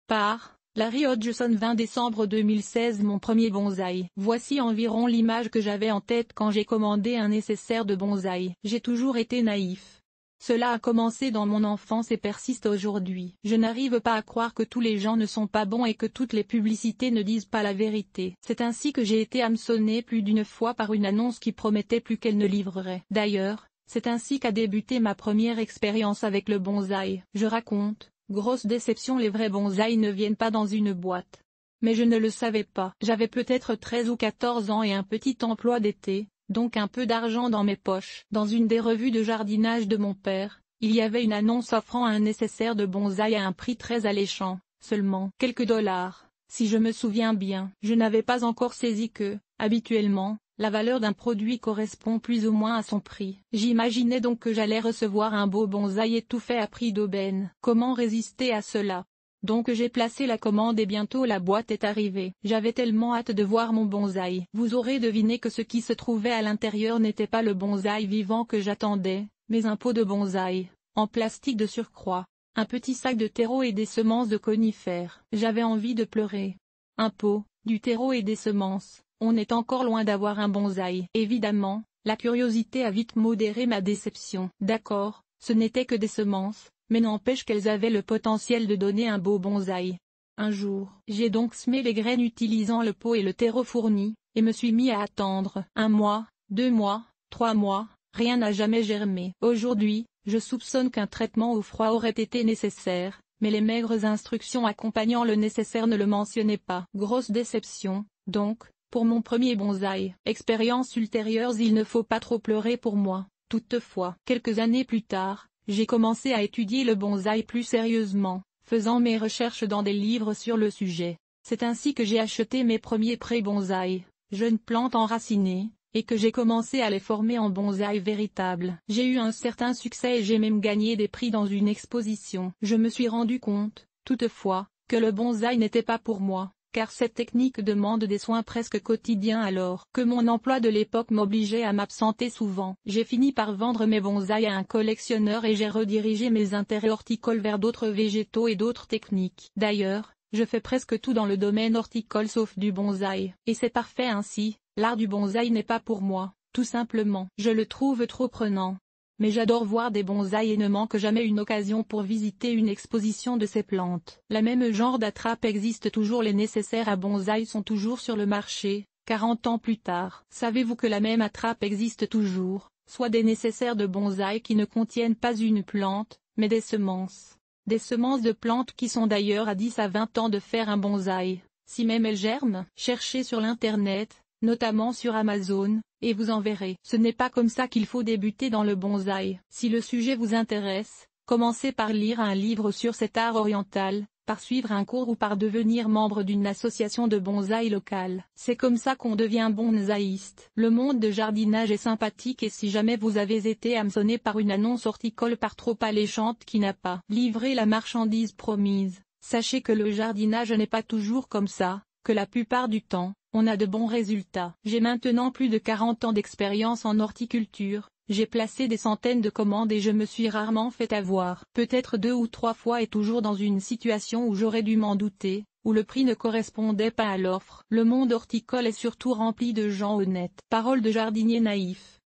Par Larry Hodgson, 20 décembre 2016. Mon premier bonsaï. Voici environ l'image que j'avais en tête quand j'ai commandé un nécessaire de bonsaï. J'ai toujours été naïf. Cela a commencé dans mon enfance et persiste aujourd'hui. Je n'arrive pas à croire que tous les gens ne sont pas bons et que toutes les publicités ne disent pas la vérité. C'est ainsi que j'ai été hameçonné plus d'une fois par une annonce qui promettait plus qu'elle ne livrerait. D'ailleurs, c'est ainsi qu'a débuté ma première expérience avec le bonsaï. Je raconte, grosse déception, les vrais bonsaïs ne viennent pas dans une boîte. Mais je ne le savais pas. J'avais peut-être 13 ou 14 ans et un petit emploi d'été, donc un peu d'argent dans mes poches. Dans une des revues de jardinage de mon père, il y avait une annonce offrant un nécessaire de bonsaï à un prix très alléchant, seulement quelques dollars, si je me souviens bien. Je n'avais pas encore saisi que, habituellement, la valeur d'un produit correspond plus ou moins à son prix. J'imaginais donc que j'allais recevoir un beau bonsaï étouffé à prix d'aubaine. Comment résister à cela? Donc j'ai placé la commande et bientôt la boîte est arrivée. J'avais tellement hâte de voir mon bonsaï. Vous aurez deviné que ce qui se trouvait à l'intérieur n'était pas le bonsaï vivant que j'attendais, mais un pot de bonsaï, en plastique de surcroît, un petit sac de terreau et des semences de conifères. J'avais envie de pleurer. Un pot, du terreau et des semences, on est encore loin d'avoir un bonsaï. Évidemment, la curiosité a vite modéré ma déception. D'accord, ce n'était que des semences, mais n'empêche qu'elles avaient le potentiel de donner un beau bonsaï. Un jour, j'ai donc semé les graines utilisant le pot et le terreau fourni, et me suis mis à attendre. 1 mois, 2 mois, 3 mois, rien n'a jamais germé. Aujourd'hui, je soupçonne qu'un traitement au froid aurait été nécessaire, mais les maigres instructions accompagnant le nécessaire ne le mentionnaient pas. Grosse déception, donc, pour mon premier bonsaï. Expériences ultérieures. Il ne faut pas trop pleurer pour moi. Toutefois, quelques années plus tard, j'ai commencé à étudier le bonsaï plus sérieusement, faisant mes recherches dans des livres sur le sujet. C'est ainsi que j'ai acheté mes premiers pré-bonsaïs, jeunes plantes enracinées, et que j'ai commencé à les former en bonsaï véritables. J'ai eu un certain succès et j'ai même gagné des prix dans une exposition. Je me suis rendu compte, toutefois, que le bonsaï n'était pas pour moi, car cette technique demande des soins presque quotidiens alors que mon emploi de l'époque m'obligeait à m'absenter souvent. J'ai fini par vendre mes bonsaïs à un collectionneur et j'ai redirigé mes intérêts horticoles vers d'autres végétaux et d'autres techniques. D'ailleurs, je fais presque tout dans le domaine horticole sauf du bonsaï. Et c'est parfait ainsi, l'art du bonsaï n'est pas pour moi, tout simplement. Je le trouve trop prenant. Mais j'adore voir des bonsaïs et ne manque jamais une occasion pour visiter une exposition de ces plantes. La même genre d'attrape existe toujours. Les nécessaires à bonsaï sont toujours sur le marché, 40 ans plus tard. Savez-vous que la même attrape existe toujours, soit des nécessaires de bonsaï qui ne contiennent pas une plante, mais des semences. Des semences de plantes qui sont d'ailleurs à 10 à 20 ans de faire un bonsaï, si même elles germent. Cherchez sur l'internet, notamment sur Amazon, et vous en verrez. Ce n'est pas comme ça qu'il faut débuter dans le bonsaï. Si le sujet vous intéresse, commencez par lire un livre sur cet art oriental, par suivre un cours ou par devenir membre d'une association de bonsaï locale. C'est comme ça qu'on devient bonsaïste. Le monde de jardinage est sympathique et si jamais vous avez été hameçonné par une annonce horticole par trop alléchante qui n'a pas livré la marchandise promise, sachez que le jardinage n'est pas toujours comme ça, que la plupart du temps, on a de bons résultats. J'ai maintenant plus de 40 ans d'expérience en horticulture, j'ai placé des centaines de commandes et je me suis rarement fait avoir. Peut-être 2 ou 3 fois et toujours dans une situation où j'aurais dû m'en douter, où le prix ne correspondait pas à l'offre. Le monde horticole est surtout rempli de gens honnêtes. Parole de jardinier naïf.